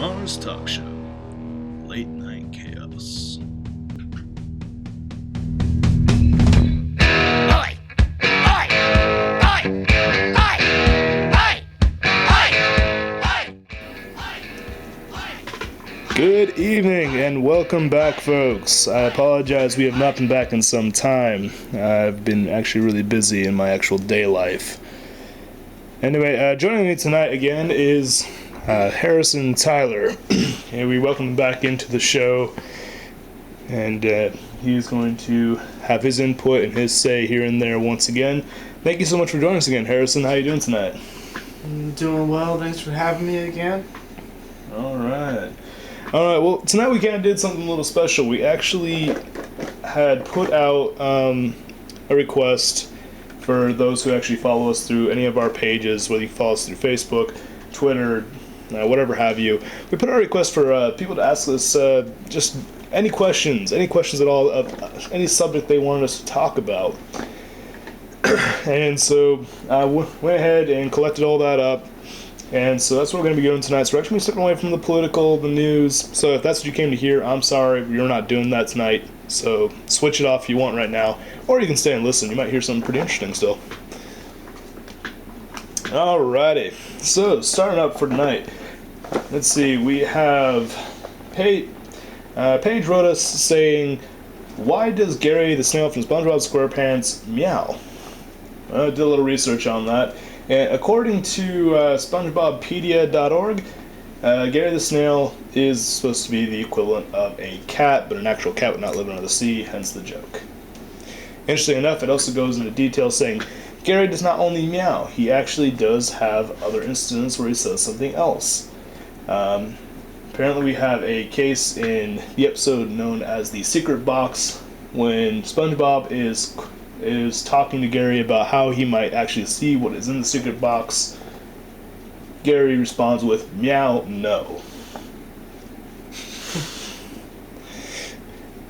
Mars Talk Show, Late Night Chaos. Oi! Oi! Oi! Oi! Oi! Oi! Good evening and welcome back, folks. I apologize, we have not been back in some time. I've been actually really busy in my actual day life. Anyway, joining me tonight again is Harrison Tyler. And we welcome him back into the show. And he's going to have his input and his say here and there once again. Thank you so much for joining us again, Harrison. How are you doing tonight? I'm doing well. Thanks for having me again. Alright, well, tonight we kind of did something a little special. We actually had put out a request for those who actually follow us through any of our pages, whether you follow us through Facebook, Twitter, whatever have you. We put out a request for people to ask us just any questions at all, of any subject they wanted us to talk about. And so I went ahead and collected all that up. And so that's what we're going to be doing tonight. So we're actually stepping away from the political, the news. So if that's what you came to hear, I'm sorry, you're not doing that tonight. So switch it off if you want right now. Or you can stay and listen. You might hear something pretty interesting still. Alrighty. So starting up for tonight. Let's see. We have Paige wrote us saying, "Why does Gary the snail from SpongeBob SquarePants meow?" I did a little research on that. And according to SpongeBobpedia.org, Gary the Snail is supposed to be the equivalent of a cat, but an actual cat would not live under the sea, hence the joke. Interesting enough, it also goes into detail saying Gary does not only meow, he actually does have other instances where he says something else. Apparently we have a case in the episode known as the Secret Box, when SpongeBob is talking to Gary about how he might actually see what is in the secret box. Gary responds with, "Meow, no."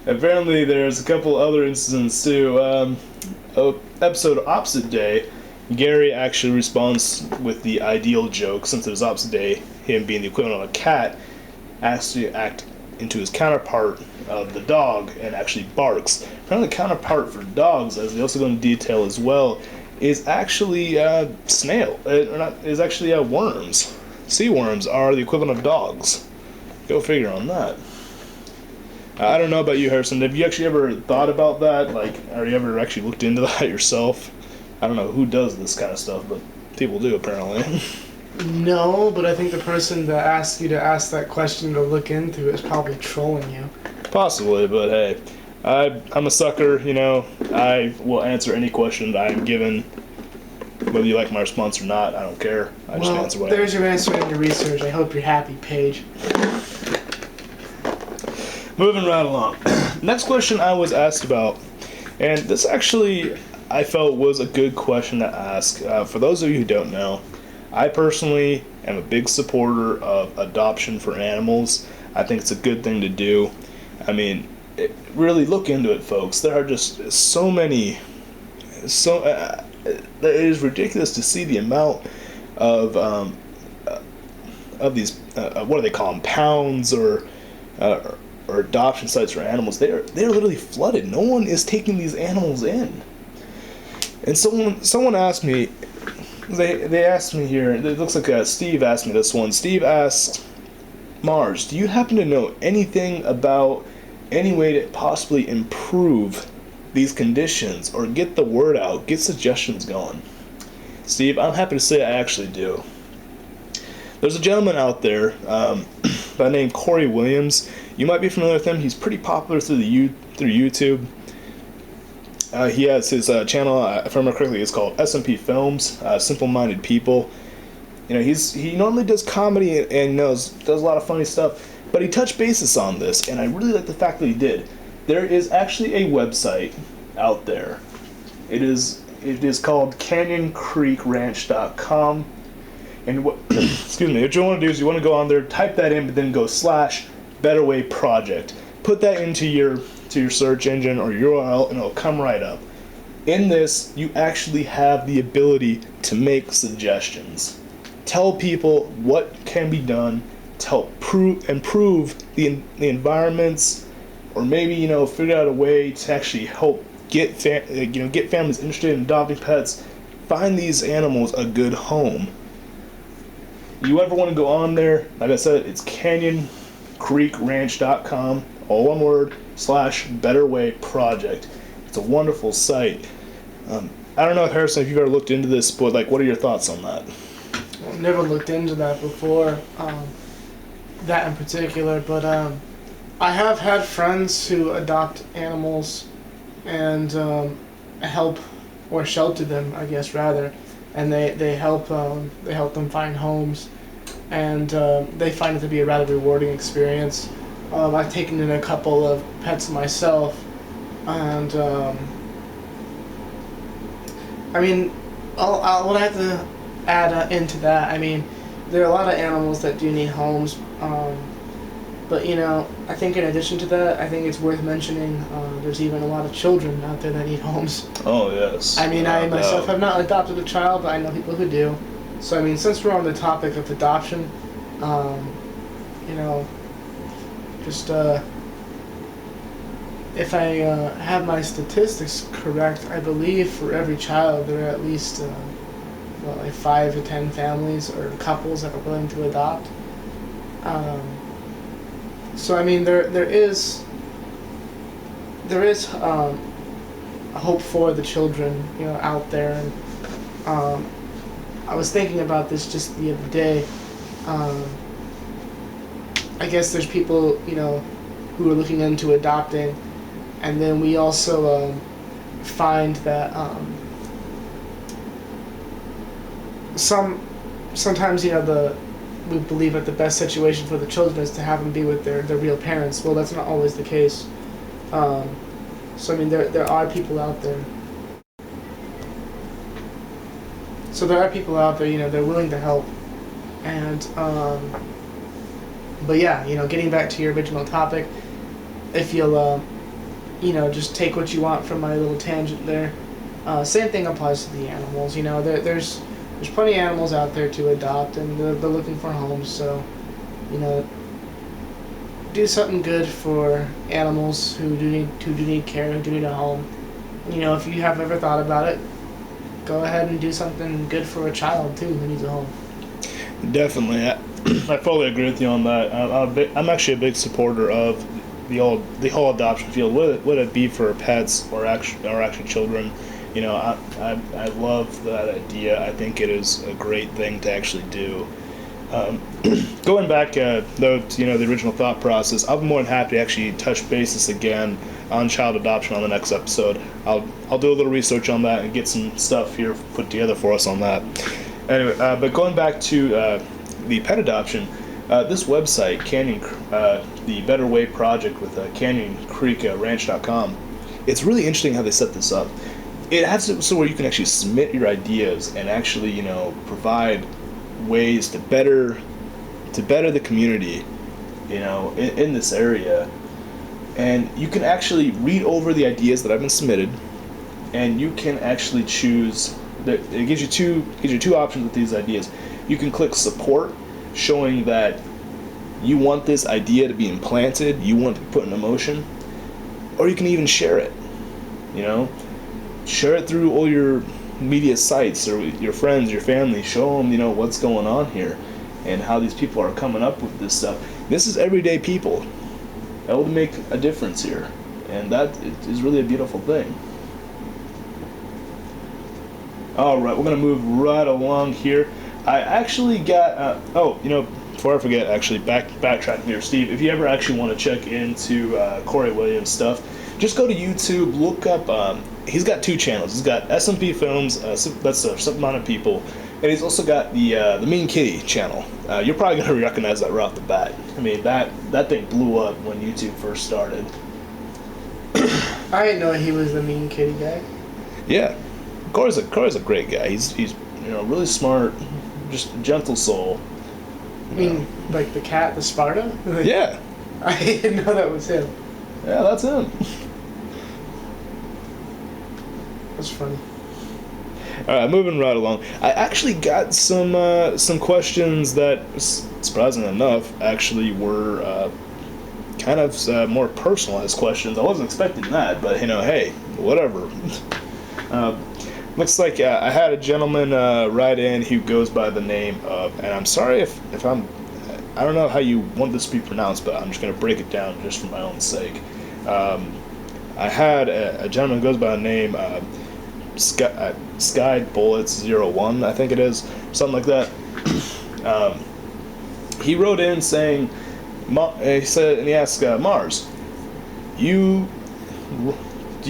Apparently there's a couple other instances too. Episode Opposite Day, Gary actually responds with the ideal joke, since it was opposite day, him being the equivalent of a cat, asks to act into his counterpart of the dog and actually barks. Apparently the counterpart for dogs, as they also go into detail as well, is actually is actually worms. Sea worms are the equivalent of dogs. Go figure on that. I don't know about you, Harrison. Have you actually ever thought about that? Like, have you ever actually looked into that yourself? I don't know who does this kind of stuff, but people do apparently. No, but I think the person that asked you to ask that question to look into is probably trolling you. Possibly, but hey, I'm a sucker, you know. I will answer any question that I'm given. Whether you like my response or not, I don't care. I just answer what there's your answer in your research. I hope you're happy, Paige. Moving right along. Next question I was asked about, and this actually I felt was a good question to ask. For those of you who don't know, I personally am a big supporter of adoption for animals. I think it's a good thing to do. I mean, really look into it, folks. There are just so many. It is ridiculous to see the amount of these what do they call them, pounds or adoption sites for animals. They're literally flooded. No one is taking these animals in. And someone asked me. They asked me here. It looks like Steve asked me this one. Steve asked, "Mars, do you happen to know anything about any way to possibly improve these conditions or get the word out, get suggestions going?" Steve, I'm happy to say I actually do. There's a gentleman out there by the name Corey Williams. You might be familiar with him. He's pretty popular through YouTube. He has his channel, if I remember correctly, it's called SMP Films, Simple Minded People. You know, he normally does comedy and does a lot of funny stuff, but he touched bases on this, and I really like the fact that he did. There is actually a website out there. It is called CanyonCreekRanch.com, and what excuse me, what you want to do is you want to go on there, type that in, but then go /Betterway Project. Put that into your search engine or URL, and it'll come right up. In this, you actually have the ability to make suggestions. Tell people what can be done, to help improve the environments, or maybe figure out a way to actually help get families interested in adopting pets, find these animals a good home. You ever want to go on there, like I said, it's CanyonCreekRanch.com, all one word, /BetterWayProject. It's a wonderful site. I don't know, Harrison, if you've ever looked into this, but what are your thoughts on that? I've never looked into that before, that in particular, but I have had friends who adopt animals and help, or shelter them, I guess, rather, and they help them find homes, and they find it to be a rather rewarding experience. I've taken in a couple of pets myself, and I mean, what I have to add into that, I mean, there are a lot of animals that do need homes, but I think in addition to that, I think it's worth mentioning there's even a lot of children out there that need homes. Oh, yes. I mean, I myself have not adopted a child, but I know people who do. So I mean, since we're on the topic of adoption, just if I have my statistics correct, I believe for every child there are at least like 5 to 10 families or couples that are willing to adopt. So I mean, there is a hope for the children out there, and I was thinking about this just the other day. I guess there's people who are looking into adopting, and then we also find that sometimes we believe that the best situation for the children is to have them be with their real parents. Well, that's not always the case. So I mean, there are people out there. So there are people out there, they're willing to help, and but yeah, getting back to your original topic, if you'll just take what you want from my little tangent there. Same thing applies to the animals. There's plenty of animals out there to adopt, and they're looking for homes. So, do something good for animals who do need care, who do need a home. If you have ever thought about it, go ahead and do something good for a child too who needs a home. Definitely, I fully agree with you on that. I'm actually a big supporter of the whole adoption field, whether it be for pets or actually children. I love that idea. I think it is a great thing to actually do. Going back though to the original thought process, I'll be more than happy to actually touch bases again on child adoption on the next episode. I'll do a little research on that and get some stuff here put together for us on that. Anyway, but going back to the pet adoption, this website, the Better Way Project with CanyonCreekRanch.com, it's really interesting how they set this up. It has it so where you can actually submit your ideas and actually provide ways to better the community in this area, and you can actually read over the ideas that have been submitted, and you can actually choose. It gives you two options with these ideas. You can click support, showing that you want this idea to be implanted, you want to put in motion, or you can even share it. Share it through all your media sites or your friends, your family. Show them, what's going on here and how these people are coming up with this stuff. This is everyday people that will make a difference here, and that is really a beautiful thing. All right, we're gonna move right along here. I actually got before I forget, actually backtracking here, Steve, if you ever actually want to check into Corey Williams stuff, just go to YouTube, look up, he's got 2 channels. He's got SMP Films, that's a certain amount of people, and he's also got the Mean Kitty channel. You're probably going to recognize that right off the bat. I mean, that thing blew up when YouTube first started. I didn't know he was the Mean Kitty guy. Yeah, Corey's a great guy. He's really smart, just a gentle soul. I mean, like the cat, the Sparta? Yeah. I didn't know that was him. Yeah, that's him. That's funny. Alright, moving right along. I actually got some questions that, surprisingly enough, actually were kind of more personalized questions. I wasn't expecting that, but hey, whatever. Looks like I had a gentleman write in who goes by the name of, and I'm sorry if I don't know how you want this to be pronounced, but I'm just going to break it down just for my own sake. I had a gentleman who goes by the name Sky Bullets 01, I think it is, something like that. He wrote in saying, he asked Mars, do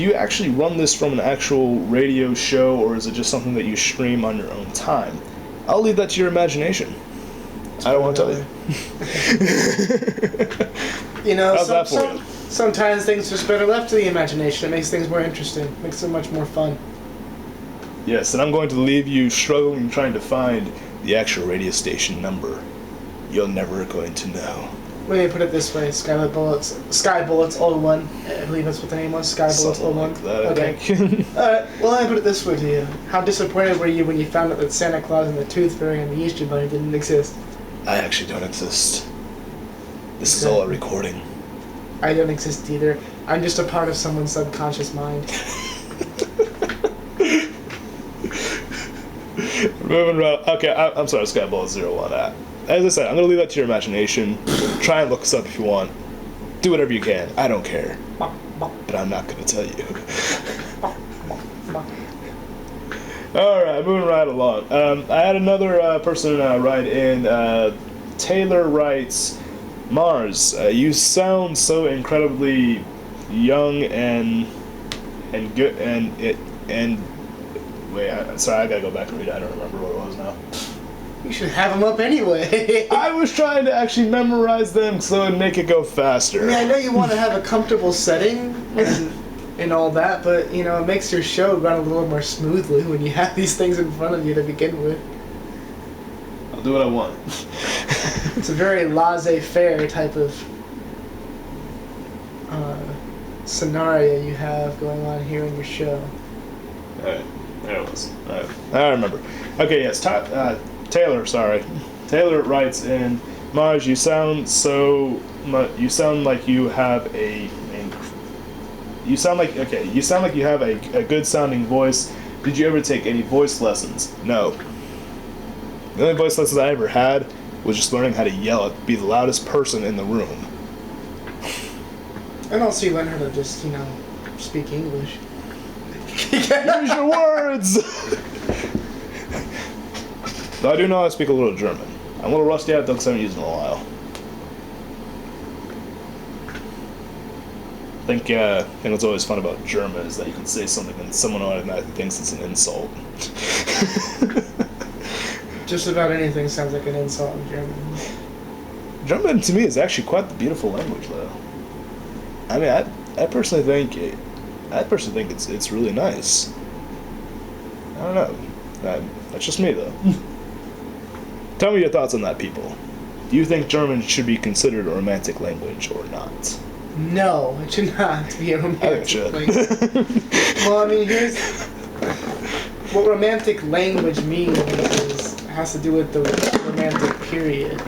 you actually run this from an actual radio show, or is it just something that you stream on your own time? I'll leave that to your imagination. I don't want to tell you. How's that for you? Sometimes things are just better left to the imagination. It makes things more interesting. Makes it much more fun. Yes, and I'm going to leave you struggling trying to find the actual radio station number. You're never going to know. Let me put it this way: Sky Bullets 01. I believe that's what the name was. Sky Bullets 01. Like that, okay. I think. Alright, well, let me put it this way to you. How disappointed were you when you found out that Santa Claus and the Tooth Fairy and the Easter Bunny didn't exist? I actually don't exist. This is all a recording. I don't exist either. I'm just a part of someone's subconscious mind. Moving right. Okay, I'm sorry, Skyball 01. As I said, I'm gonna leave that to your imagination. Try and look us up if you want. Do whatever you can. I don't care. But I'm not gonna tell you. Alright, moving right along. I had another person write in. Taylor writes, Mars, you sound so incredibly young and good and wait, sorry, I gotta go back and read it. I don't remember what it was now. You should have them up anyway. I was trying to actually memorize them so it would make it go faster. I mean, I know you want to have a comfortable setting and all that, but it makes your show run a little more smoothly when you have these things in front of you to begin with. I'll do what I want. It's a very laissez-faire type of scenario you have going on here in your show. Alright, there it was. Alright, I remember. Okay, yes, Taylor, sorry. Taylor writes in, Mars, you sound like you have you sound like you have a good sounding voice. Did you ever take any voice lessons? No. The only voice lessons I ever had was just learning how to yell, be the loudest person in the room. And also you learn how to just, speak English. Use your words! Though I do know how to speak a little German. I'm a little rusty at it, though, because I haven't used it in a while. I think what's always fun about German is that you can say something and someone automatically thinks it's an insult. Just about anything sounds like an insult in German. German, to me, is actually quite the beautiful language, though. I mean, I personally think it's really nice. I don't know. That's just me, though. Tell me your thoughts on that, people. Do you think German should be considered a romantic language or not? No, it should not be a romantic language. Well, I mean, here's what romantic language means is it has to do with the romantic period.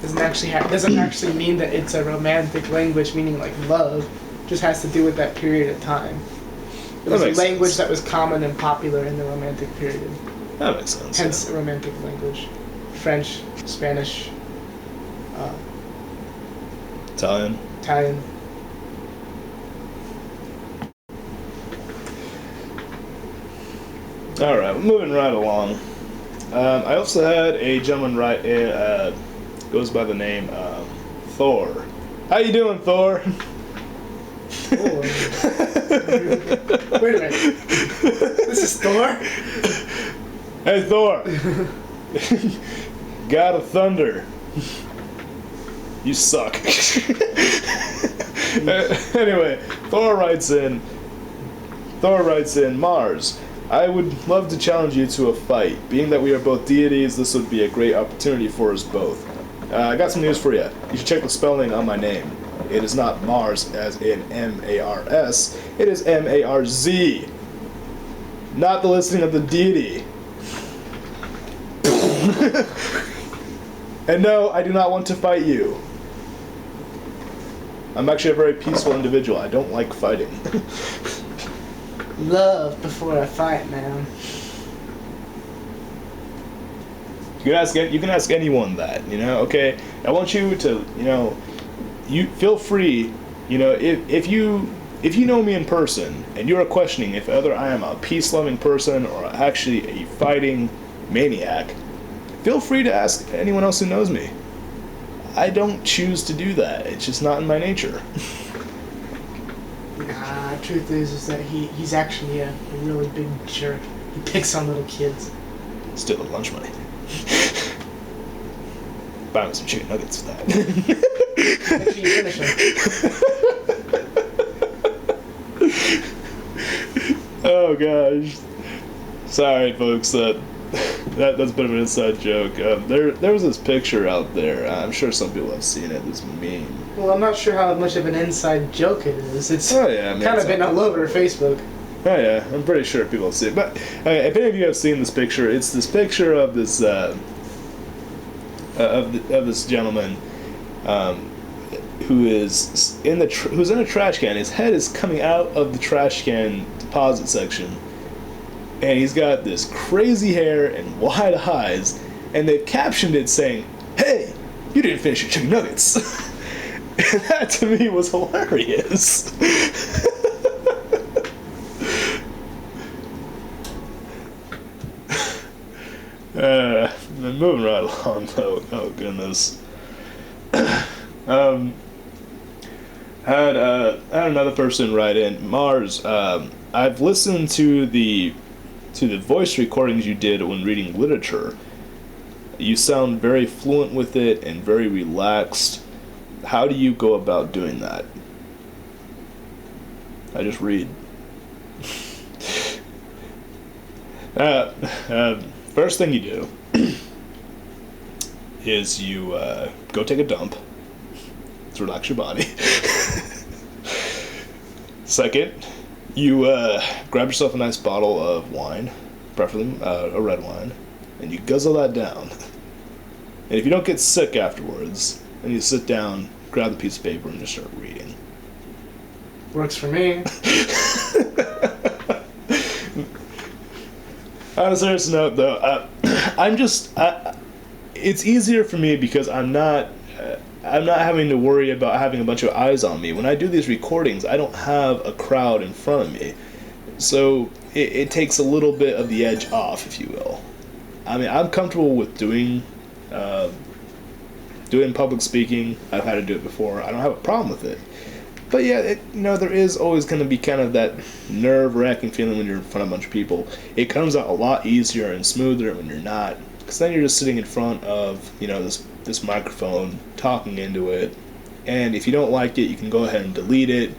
Doesn't actually mean that it's a romantic language, meaning like love. It just has to do with that period of time. It was a language that was common and popular in the romantic period. That makes sense. Hence, a romantic language. French, Spanish, Italian. Alright, moving right along. I also had a gentleman write in, goes by the name Thor. How you doing, Thor? Wait a minute. This is Thor? Hey, Thor. God of Thunder. You suck. Anyway, Thor writes in, Mars, I would love to challenge you to a fight. Being that we are both deities, this would be a great opportunity for us both. I got some news for you. You should check the spelling on my name. It is not Mars as in M-A-R-S. It is M-A-R-Z. not the listing of the deity. And no, I do not want to fight you. I'm actually a very peaceful individual. I don't like fighting. Love before I fight, man. You can ask anyone that, you know, okay? I want you to, you know, you feel free, you know, if you know me in person and you are questioning if either I am a peace-loving person or actually a fighting maniac, feel free to ask anyone else who knows me. I don't choose to do that. It's just not in my nature. Nah, truth is that he's actually a really big jerk. He picks on little kids. Steal the lunch money. Buy me some chicken nuggets with that. Make sure you finish them. Oh gosh. Sorry folks, that's a bit of an inside joke. There was this picture out there. I'm sure some people have seen it, this meme. Well, I'm not sure how much of an inside joke it is. It's kind of been all over Facebook. Oh yeah, I'm pretty sure people have seen it. But if any of you have seen this picture, it's this picture of this of this gentleman who's in a trash can. His head is coming out of the trash can deposit section, and he's got this crazy hair and wide eyes, and they've captioned it saying, "Hey, you didn't finish your chicken nuggets." And that to me was hilarious. Moving right along though. Oh goodness. Had another person write in, Mars. I've listened to the voice recordings you did when reading literature. You sound very fluent with it and very relaxed. How do you go about doing that? I just read. First thing you do is you go take a dump to relax your body. Second, you grab yourself a nice bottle of wine, preferably a red wine, and you guzzle that down. And if you don't get sick afterwards, then you sit down, grab the piece of paper, and just start reading. Works for me. On a serious note, though, it's easier for me because I'm not having to worry about having a bunch of eyes on me. When I do these recordings, I don't have a crowd in front of me, so it takes a little bit of the edge off, if you will. I mean, I'm comfortable with doing public speaking. I've had to do it before. I don't have a problem with it. But yeah, there is always going to be kind of that nerve-wracking feeling when you're in front of a bunch of people. It comes out a lot easier and smoother when you're not, because then you're just sitting in front of, this microphone, talking into it, and if you don't like it, you can go ahead and delete it,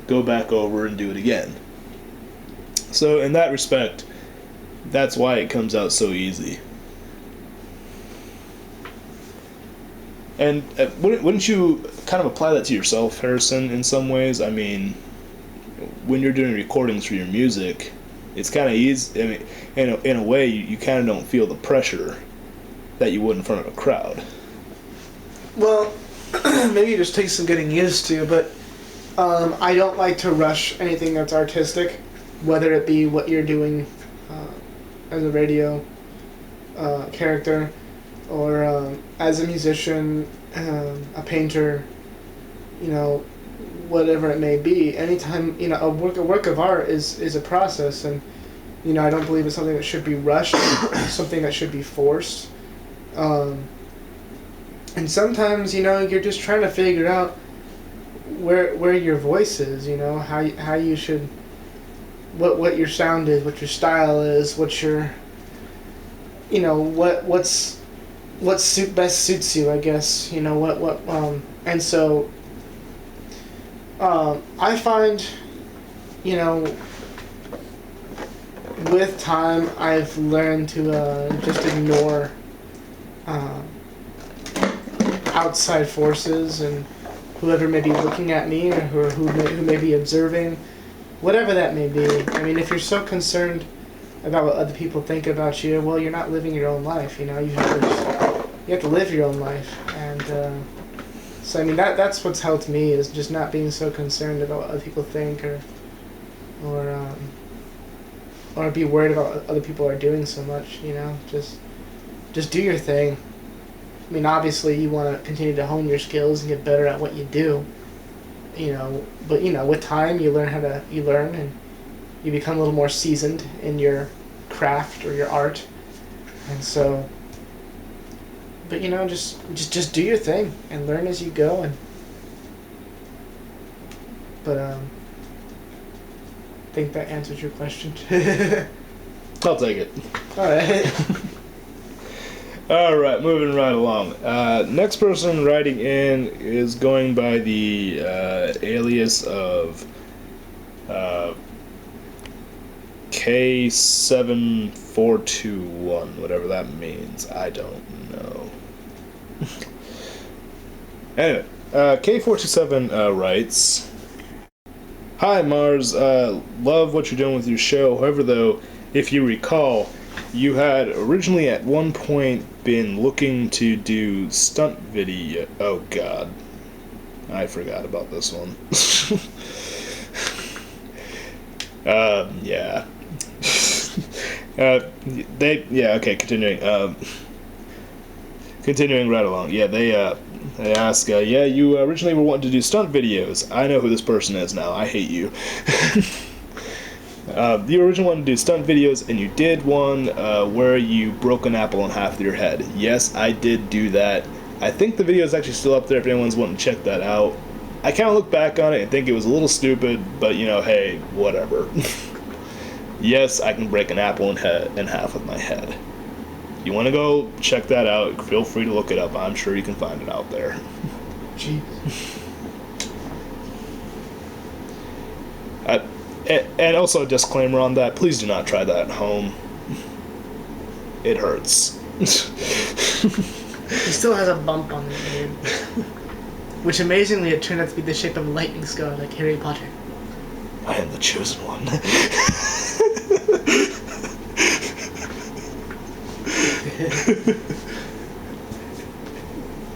go back over and do it again. So in that respect, that's why it comes out so easy. And wouldn't you kind of apply that to yourself, Harrison, in some ways? I mean, when you're doing recordings for your music, it's kind of easy. I mean, in a way, you kind of don't feel the pressure that you would in front of a crowd. Well, maybe it just takes some getting used to, but I don't like to rush anything that's artistic, whether it be what you're doing as a radio character, or as a musician, a painter, whatever it may be. Anytime, a work of art is a process, and I don't believe it's something that should be rushed, something that should be forced. And sometimes, you're just trying to figure out where your voice is, how you should, what your sound is, what your style is, what your, what best suits you, I guess, and so, I find, with time, I've learned to just ignore outside forces and whoever may be looking at me or who may be observing. whatever that may be. I mean, if you're so concerned about what other people think about you, well, you're not living your own life. You know, you have to live your own life, and so I mean that's what's helped me is just not being so concerned about what other people think or be worried about what other people are doing so much. You know, just do your thing. I mean, obviously you want to continue to hone your skills and get better at what you do. You know, but you know, with time you learn and you become a little more seasoned in your craft or your art, and so. But you know, just do your thing and learn as you go, but I think that answers your question. I'll take it. All right. All right, moving right along. Next person writing in is going by the alias of K7421, whatever that means. I don't know. Anyway, K427 writes, "Hi Mars, love what you're doing with your show. However, though, if you recall, you had originally at one point been looking to do stunt video." Oh God, I forgot about this one. Yeah. Okay, continuing. Continuing right along. Yeah, they ask, yeah, you originally were wanting to do stunt videos. I know who this person is now. I hate you. You originally wanted to do stunt videos, and you did one where you broke an apple in half with your head. Yes, I did do that. I think the video is actually still up there if anyone's wanting to check that out. I kind of look back on it and think it was a little stupid, but you know, hey, whatever. Yes, I can break an apple in half with my head. You want to go check that out, feel free to look it up. I'm sure you can find it out there. Gee. And also a disclaimer on that, please do not try that at home. It hurts. He still has a bump on the head. Which amazingly it turned out to be the shape of a lightning scar like Harry Potter. I am the chosen one.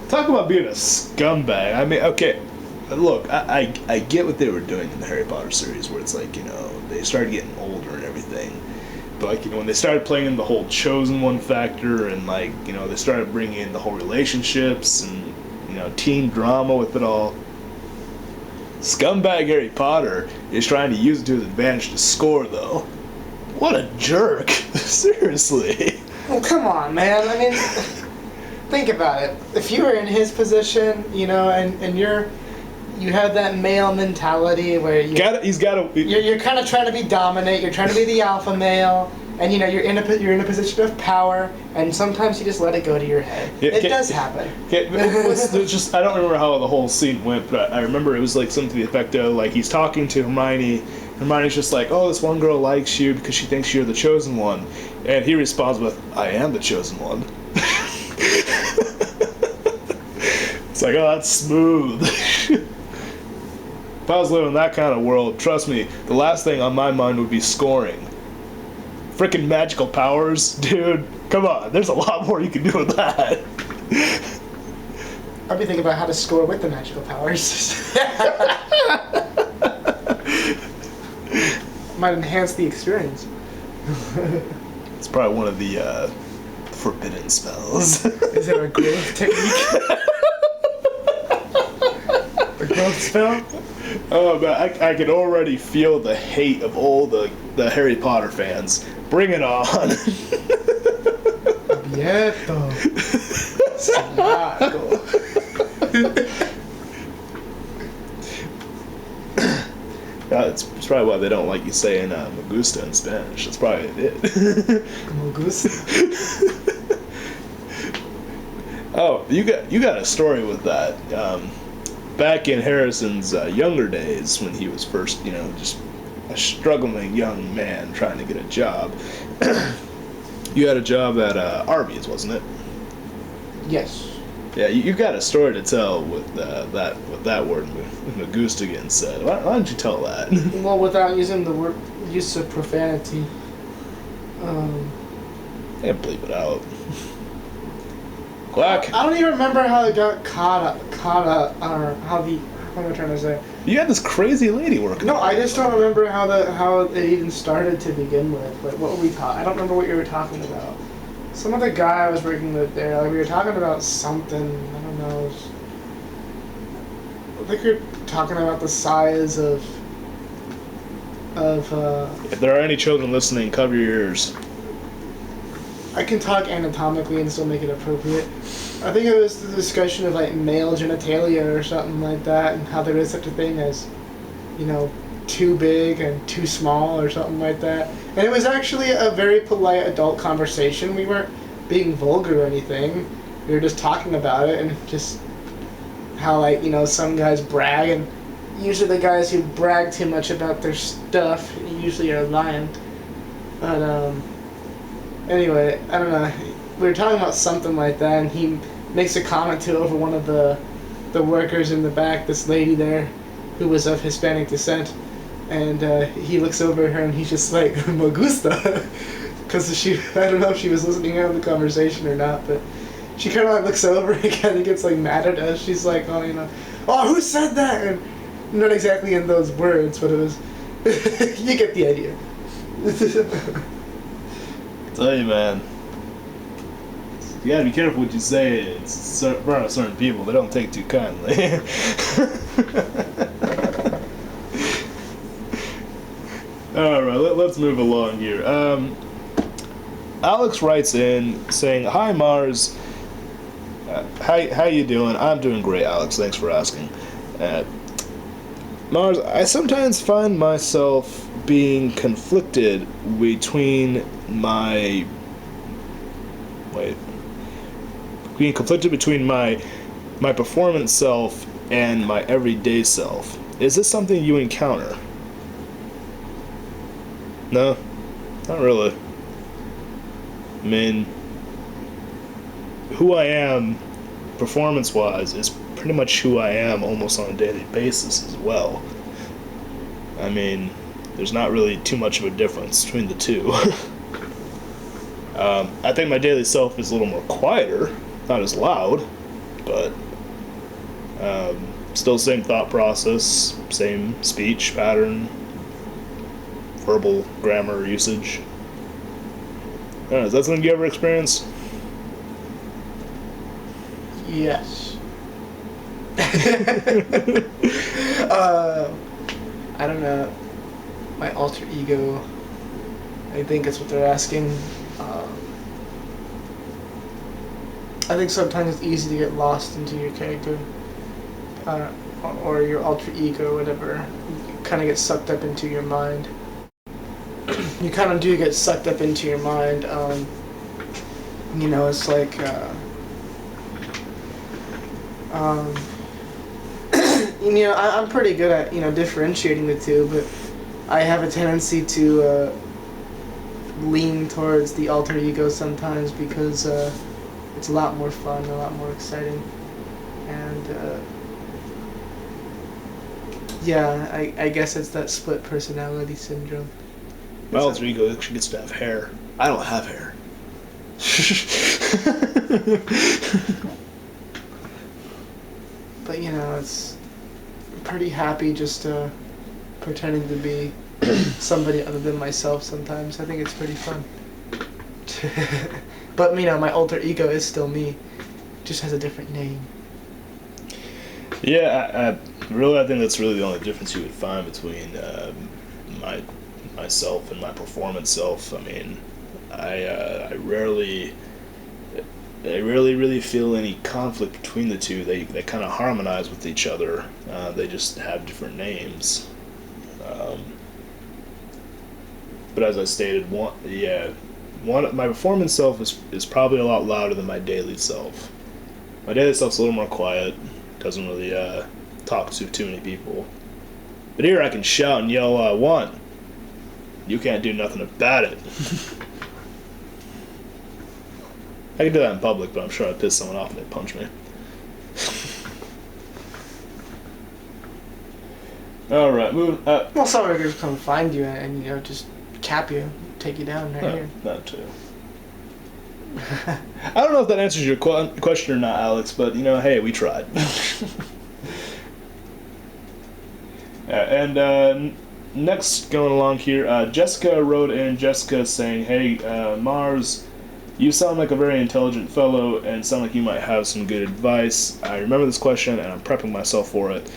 Talk about being a scumbag. I mean, okay, look, I get what they were doing in the Harry Potter series, where it's like, you know, they started getting older and everything. But, like, you know, when they started playing in the whole chosen one factor, and, like, you know, they started bringing in the whole relationships and, you know, teen drama with it all. Scumbag Harry Potter is trying to use it to his advantage to score, though. What a jerk. Seriously. Well, come on, man. I mean, think about it. If you were in his position, you know, and you have that male mentality where you're kind of trying to be dominant. You're trying to be the alpha male, and you know you're in a position of power, and sometimes you just let it go to your head. It does happen. I don't remember how the whole scene went, but I remember it was like something to the effect of like he's talking to Hermione. Hermione's just like, oh, this one girl likes you because she thinks you're the chosen one. And he responds with, I am the chosen one. It's like, oh, that's smooth. If I was living in that kind of world, trust me, the last thing on my mind would be scoring. Frickin' magical powers, dude. Come on, there's a lot more you can do with that. I'll be thinking about how to score with the magical powers. Might enhance the experience. It's probably one of the forbidden spells. Is it a growth technique? A growth spell? Oh man, I can already feel the hate of all the Harry Potter fans. Bring it on. Abierto. Salaco. It's probably why they don't like you saying "me gusta" in Spanish. That's probably it. Me gusta. Oh, you got a story with that. Back in Harrison's younger days, when he was first, you know, just a struggling young man trying to get a job. You had a job at Arby's, wasn't it? Yes. Yeah, you got a story to tell with that word Magusta getting said. Why don't you tell that? Well, without using the word use of profanity. Yeah, bleep it out. Quack. I don't even remember how it got caught up, or how am I trying to say? You got this crazy lady working. No, I just don't remember how it even started to begin with. Like, what were we talking? I don't remember what you were talking about. Some other guy I was working with there, like, we were talking about something. I don't know. I think we were talking about the size of. If there are any children listening, cover your ears. I can talk anatomically and still make it appropriate. I think it was the discussion of like male genitalia or something like that, and how there is such a thing as, too big and too small or something like that. And it was actually a very polite adult conversation. We weren't being vulgar or anything. We were just talking about it and just how some guys brag, and usually the guys who brag too much about their stuff usually are lying. But anyway, I don't know. We were talking about something like that, and he makes a comment to over one of the workers in the back, this lady there, who was of Hispanic descent, and he looks over at her and he's just like, "Me gusta," because I don't know if she was listening in on the conversation or not, but she kind of looks over and kind of gets mad at us. She's like, "Oh, who said that?" And not exactly in those words, but it was. You get the idea. Tell you, man. You gotta be careful what you say. It's for certain people. They don't take too kindly. Alright, let's move along here. Alex writes in saying, "Hi Mars, how you doing? I'm doing great, Alex. Thanks for asking. Mars, I sometimes find myself being conflicted between my performance self and my everyday self. Is this something you encounter?" No, not really. I mean, who I am, performance-wise, is pretty much who I am almost on a daily basis as well. I mean, there's not really too much of a difference between the two. I think my daily self is a little more quieter, not as loud, but still same thought process, same speech pattern, verbal grammar usage. I don't know, is that something you ever experienced? Yes. I don't know. My alter ego. I think that's what they're asking. I think sometimes it's easy to get lost into your character, or your alter ego, or whatever. You kind of get sucked up into your mind. You kind of do get sucked up into your mind. It's like. I'm pretty good at differentiating the two, but I have a tendency to lean towards the alter ego sometimes because it's a lot more fun, a lot more exciting, and I guess it's that split personality syndrome. My alter ego actually gets to have hair. I don't have hair. But it's pretty happy just pretending to be somebody other than myself sometimes. I think it's pretty fun. But my alter ego is still me, just has a different name. Yeah, I think that's really the only difference you would find between myself and my performance self. I mean, I rarely really feel any conflict between the two. They kind of harmonize with each other. They just have different names. But as I stated, my performance self is probably a lot louder than my daily self. My daily self's a little more quiet. Doesn't really talk to too many people. But here I can shout and yell all I want. You can't do nothing about it. I can do that in public, but I'm sure I'd piss someone off and they'd punch me. All right, move. Well, someone could just come find you and just cap you, take you down right here. That too. I don't know if that answers your question or not, Alex, but hey, we tried. Next, going along here, Jessica wrote in. Jessica saying, "Hey, Mars, you sound like a very intelligent fellow, and sound like you might have some good advice. I remember this question, and I'm prepping myself for it.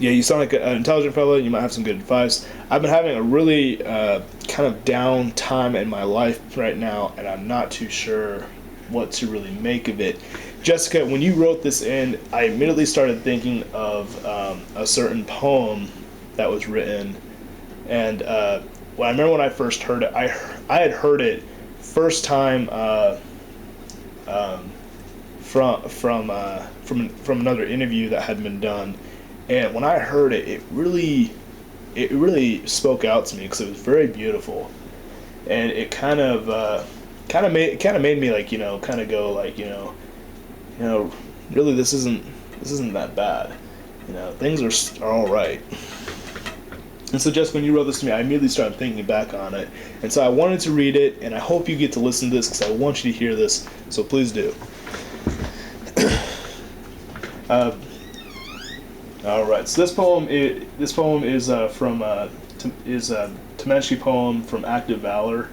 Yeah, you sound like an intelligent fellow. You might have some good advice. I've been having a really kind of down time in my life right now, and I'm not too sure what to really make of it." Jessica, when you wrote this in, I immediately started thinking of a certain poem that was written, and I remember when I first heard it, I had heard it first time from another interview that had been done. And when I heard it, it really spoke out to me because it was very beautiful, and it kind of made me like kind of go like really this isn't that bad, things are all right. And so just when you wrote this to me, I immediately started thinking back on it, and so I wanted to read it, and I hope you get to listen to this because I want you to hear this. So please do. All right. So this poem is from Comanche poem from Active Valor.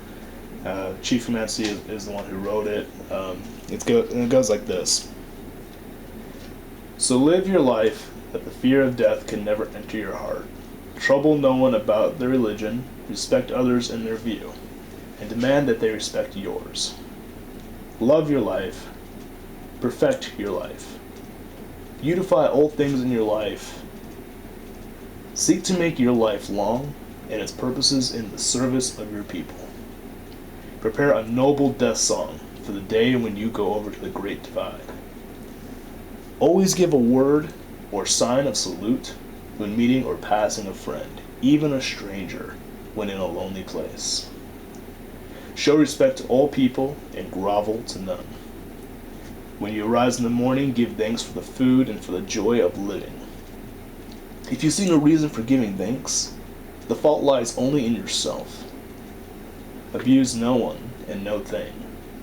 Chief Comanche is the one who wrote it. It goes like this. So live your life that the fear of death can never enter your heart. Trouble no one about their religion. Respect others in their view, and demand that they respect yours. Love your life. Perfect your life. Beautify all things in your life. Seek to make your life long and its purposes in the service of your people. Prepare a noble death song for the day when you go over to the Great Divide. Always give a word or sign of salute when meeting or passing a friend, even a stranger, when in a lonely place. Show respect to all people and grovel to none. When you arise in the morning, give thanks for the food and for the joy of living. If you see no reason for giving thanks, the fault lies only in yourself. Abuse no one and no thing,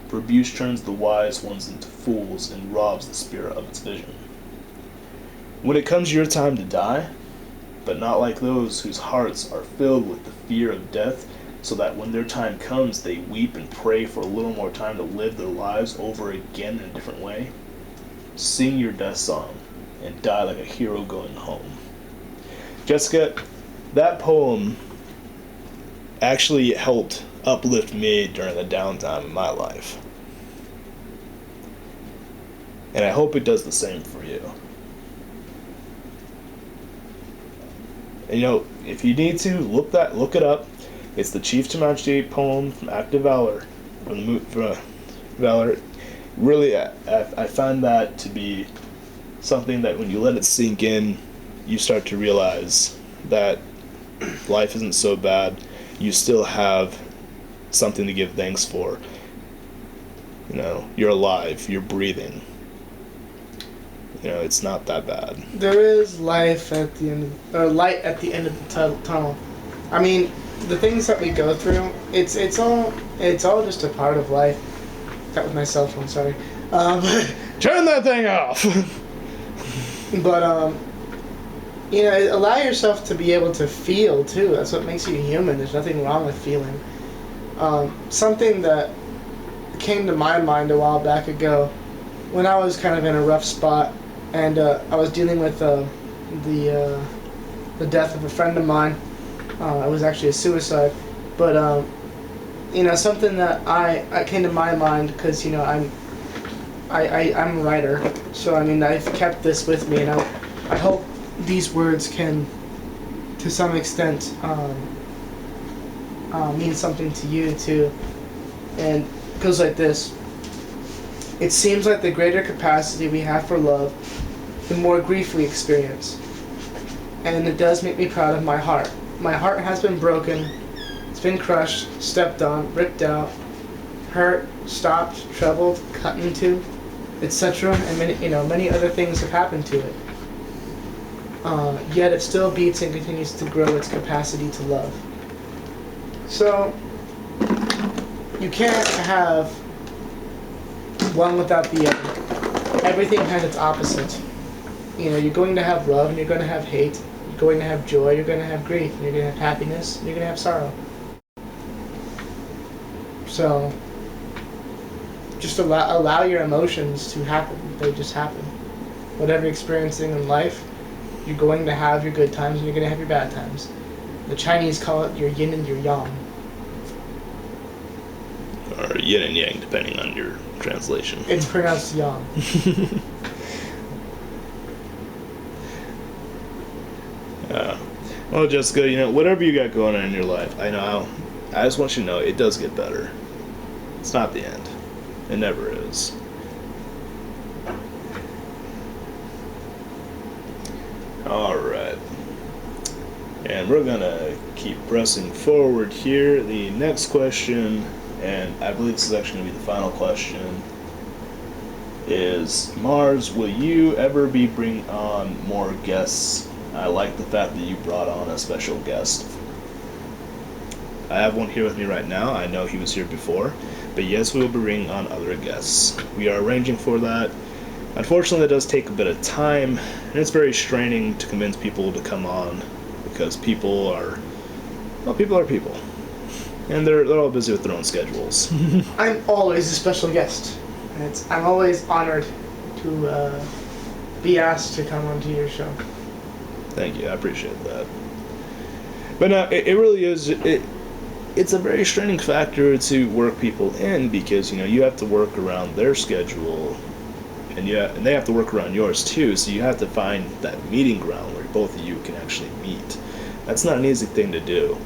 for abuse turns the wise ones into fools and robs the spirit of its vision. When it comes your time to die, but not like those whose hearts are filled with the fear of death, so that when their time comes they weep and pray for a little more time to live their lives over again in a different way, sing your death song and die like a hero going home. Jessica, that poem actually helped uplift me during the downtime in my life. And I hope it does the same for you. And, if you need to, look it up. It's the Chief Comanche poem from Active Valor, from Valor. Really, I find that to be something that when you let it sink in, you start to realize that life isn't so bad. You still have something to give thanks for. You're alive, you're breathing. It's not that bad. There is life at the end, or light at the end of the tunnel. I mean, the things that we go through, it's all just a part of life. That was my cell phone. Sorry. Turn that thing off. But allow yourself to be able to feel too. That's what makes you human. There's nothing wrong with feeling. Something that came to my mind a while back ago, when I was kind of in a rough spot, and I was dealing with the death of a friend of mine. It was actually a suicide, but something that I came to my mind because I'm a writer, so I've kept this with me, and I hope these words can, to some extent, mean something to you too. And it goes like this. It seems like the greater capacity we have for love, the more grief we experience. And it does make me proud of my heart. My heart has been broken, it's been crushed, stepped on, ripped out, hurt, stopped, troubled, cut into, etc. And many other things have happened to it. yet it still beats and continues to grow its capacity to love. So, you can't have one without the other. Everything has its opposite. You know, you're going to have love and you're going to have hate. You're going to have joy, you're going to have grief, and you're going to have happiness, and you're going to have sorrow. So, just allow your emotions to happen. They just happen. Whatever you're experiencing in life, you're going to have your good times and you're going to have your bad times. The Chinese call it your yin and your yang. Or yin and yang, depending on your translation. It's pronounced yang. Well, Jessica, you know, whatever you got going on in your life, I just want you to know it does get better. It's not the end. It never is. Alright. And we're gonna keep pressing forward here. The next question, and I believe this is actually gonna be the final question, is Mars, will you ever be bringing on more guests? I like the fact that you brought on a special guest. I have one here with me right now. I know he was here before. But yes, we will be bringing on other guests. We are arranging for that. Unfortunately, that does take a bit of time, and it's very straining to convince people to come on, because people are people. And they're all busy with their own schedules. I'm always a special guest. And I'm always honored to be asked to come onto your show. Thank you, I appreciate that. But no, it really is. It's a very straining factor to work people in, because you know you have to work around their schedule, and they have to work around yours too. So you have to find that meeting ground where both of you can actually meet. That's not an easy thing to do.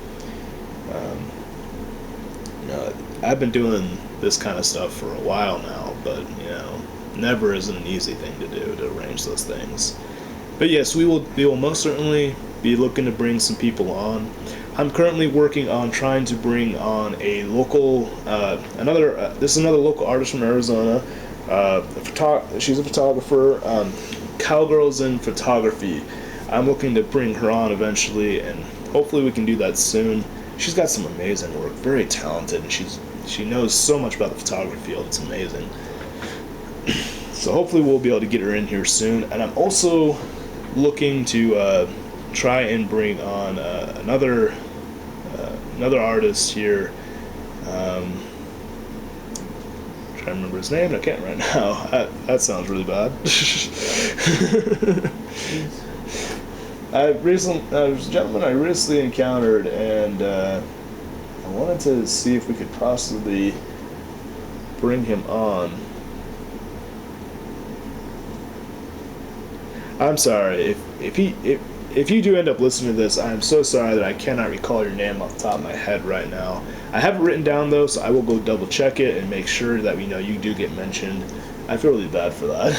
You know, I've been doing this kind of stuff for a while now, but you know, never is an easy thing to do to arrange those things. But yes, we will most certainly be looking to bring some people on. I'm currently working on trying to bring on a local, this is another local artist from Arizona. She's a photographer, Cowgirls in Photography. I'm looking to bring her on eventually, and hopefully we can do that soon. She's got some amazing work, very talented, and she knows so much about the photography field. It's amazing. So hopefully we'll be able to get her in here soon. And I'm also looking to try and bring on another artist here. Trying to remember his name, and I can't right now. That sounds really bad. There's a gentleman I recently encountered, and I wanted to see if we could possibly bring him on. I'm sorry if you do end up listening to this. I'm so sorry that I cannot recall your name off the top of my head right now. I have it written down though, so I will go double check it and make sure that we know you do get mentioned. I feel really bad for that.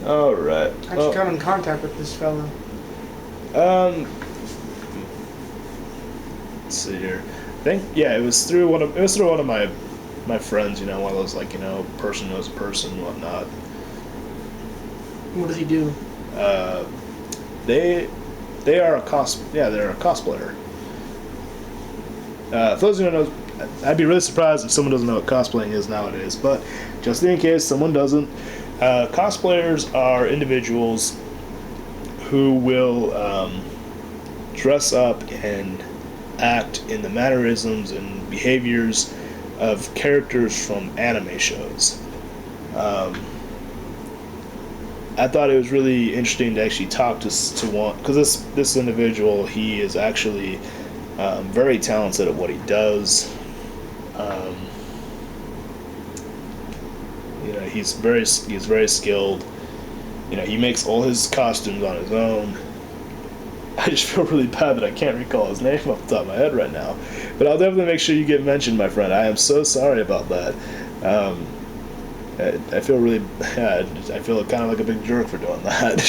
All right. How'd you come in contact with this fellow? Let's see here. It was through one of my friends. You know, one of those, like, you know, person knows a person, whatnot. What does he do? They're a cosplayer. For those who don't know, I'd be really surprised if someone doesn't know what cosplaying is nowadays, but just in case someone doesn't, cosplayers are individuals who will dress up and act in the mannerisms and behaviors of characters from anime shows. I thought it was really interesting to actually talk to one, because this individual, he is actually very talented at what he does. You know, he's very skilled. You know, he makes all his costumes on his own. I just feel really bad that I can't recall his name off the top of my head right now. But I'll definitely make sure you get mentioned, my friend. I am so sorry about that. I feel really bad. I feel kind of like a big jerk for doing that.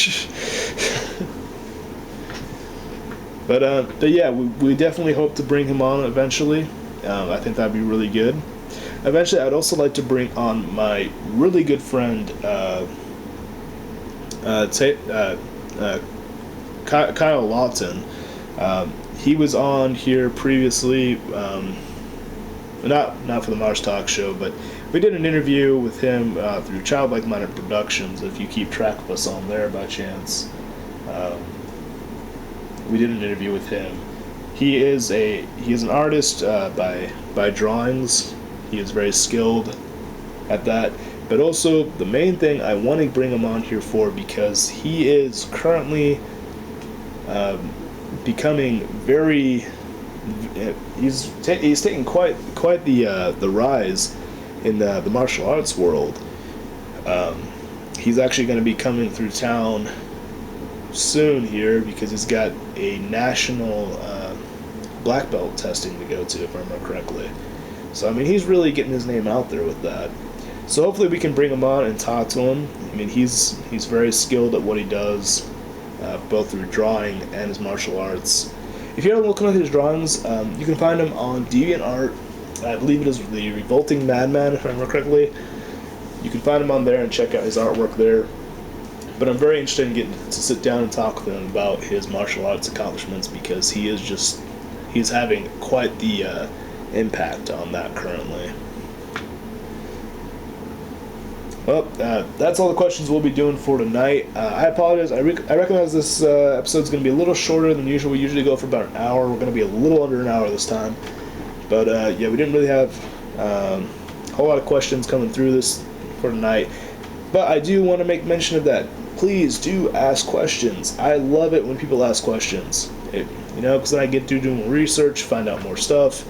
But yeah, we definitely hope to bring him on eventually. I think that'd be really good. eventually, I'd also like to bring on my really good friend, Kyle Lawton. He was on here previously, not for the Mars Talk Show, but we did an interview with him through Childlike Minded Productions. If you keep track of us on there by chance, we did an interview with him. He is an artist by drawings. He is very skilled at that. But also, the main thing I want to bring him on here for, because he is currently becoming very. He's taking quite the rise in the martial arts world. He's actually going to be coming through town soon here because he's got a national black belt testing to go to, if I remember correctly. So I mean, he's really getting his name out there with that. So hopefully we can bring him on and talk to him. I mean, he's very skilled at what he does, both through drawing and his martial arts. If you're looking at his drawings, you can find him on DeviantArt. I believe it is the Revolting Madman, if I remember correctly. You can find him on there and check out his artwork there. But I'm very interested in getting to sit down and talk with him about his martial arts accomplishments, because he's having quite the impact on that currently. Well, that's all the questions we'll be doing for tonight. I apologize. I recognize this episode's going to be a little shorter than usual. We usually go for about an hour. We're going to be a little under an hour this time. But yeah, we didn't really have a whole lot of questions coming through this for tonight. But I do want to make mention of that. Please do ask questions. I love it when people ask questions. Because then I get to do more research, find out more stuff.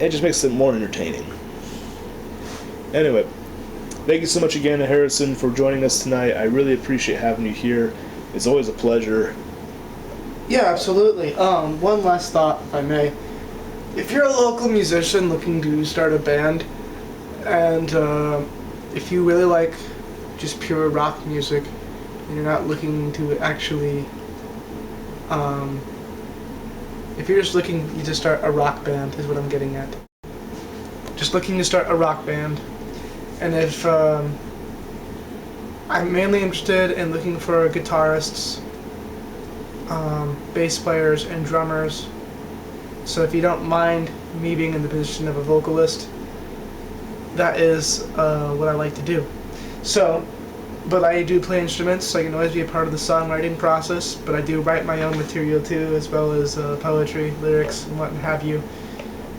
It just makes it more entertaining. Anyway, thank you so much again, Harrison, for joining us tonight. I really appreciate having you here. It's always a pleasure. Yeah, absolutely. One last thought, if I may. If you're a local musician looking to start a band, and if you really like just pure rock music, and you're not looking to actually, if you're just looking to start a rock band, is what I'm getting at. Just looking to start a rock band, and if I'm mainly interested in looking for guitarists, bass players, and drummers. So if you don't mind me being in the position of a vocalist, that is what I like to do. So, but I do play instruments, so I can always be a part of the songwriting process, but I do write my own material too, as well as poetry, lyrics, and what have you.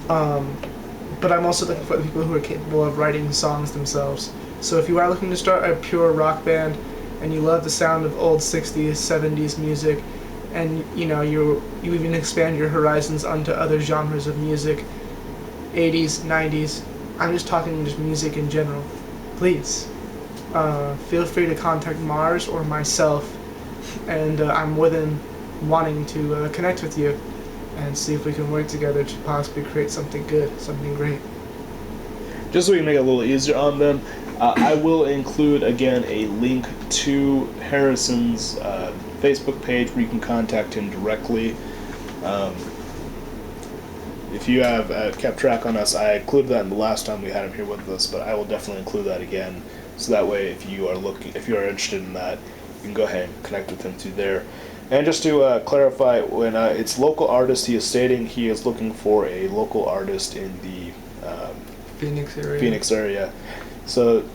But I'm also looking for the people who are capable of writing songs themselves. So if you are looking to start a pure rock band, and you love the sound of old 60s, 70s music, and you even expand your horizons onto other genres of music, 80s, 90s, I'm just talking just music in general, please feel free to contact Mars or myself, and I'm more than wanting to connect with you and see if we can work together to possibly create something good, something great. Just so we can make it a little easier on them, I will include again a link to Harrison's Facebook page where you can contact him directly. If you have kept track on us, I included that in the last time we had him here with us, but I will definitely include that again. So that way, if you are interested in that, you can go ahead and connect with him through there. And just to clarify, when it's local artist, he is stating he is looking for a local artist in the Phoenix area. So,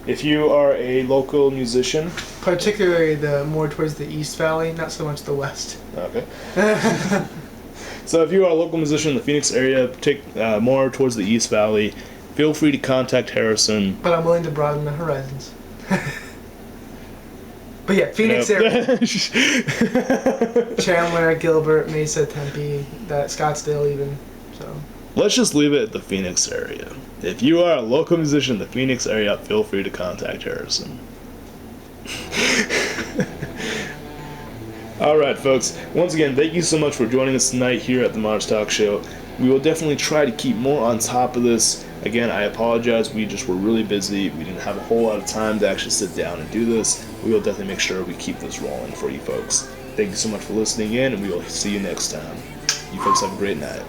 if you are a local musician, particularly the more towards the East Valley, not so much the West. Okay. So if you are a local musician in the Phoenix area, more towards the East Valley, feel free to contact Harrison. But I'm willing to broaden the horizons. But yeah, Phoenix area. Chandler, Gilbert, Mesa, Tempe, Scottsdale even. So. Let's just leave it at the Phoenix area. If you are a local musician in the Phoenix area, feel free to contact Harrison. Alright, folks. Once again, thank you so much for joining us tonight here at the Mars Talk Show. We will definitely try to keep more on top of this. Again, I apologize. We just were really busy. We didn't have a whole lot of time to actually sit down and do this. We will definitely make sure we keep this rolling for you folks. Thank you so much for listening in, and we will see you next time. You folks have a great night.